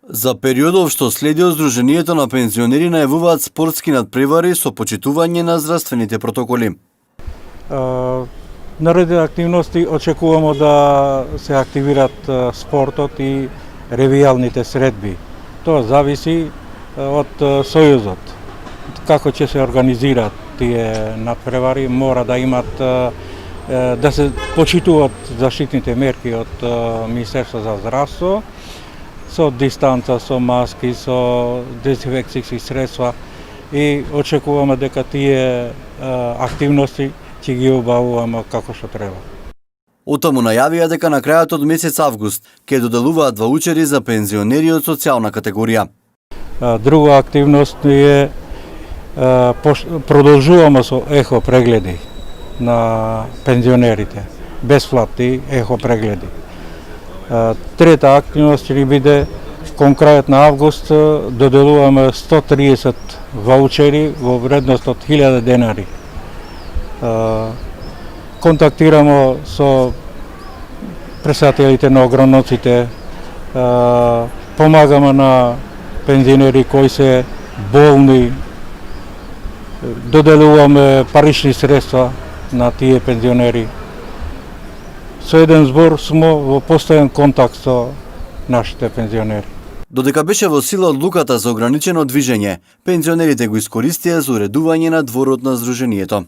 За периодов што следи од Сдруженијето на пензионери најавуваат спортски надпревари со почитување на здравствените протоколи. Наредни активности очекуваме да се активират спортот и ревијалните средби. Тоа зависи од Сојузот. Како ќе се организираат тие надпревари, мора да имат да се почитуваат заштитните мерки од Министерство за здравство, со дистанца, со маски, со дезинфекцијски средства и очекуваме дека тие активности ќе ги обавуваме како што треба. Отаму најавија дека на крајот од месец август ќе доделуваат ваучери за пензионери од социјална категорија. Друга активност е продолжуваме со ехо прегледи на пензионерите, бесплатни ехо прегледи. Трета активност ќе биде кон крајот на август доделуваме 130 ваучери во вредност од 1000 денари. Контактираме со председателите на ограноците, помагаме на пензионери кои се болни, доделуваме парични средства на тие пензионери. Со еден збор сме во постојан контакт со нашите пензионери. Додека беше во сила одлуката за ограничено движење, пензионерите го искористија за уредување на дворот на Сдруженијето.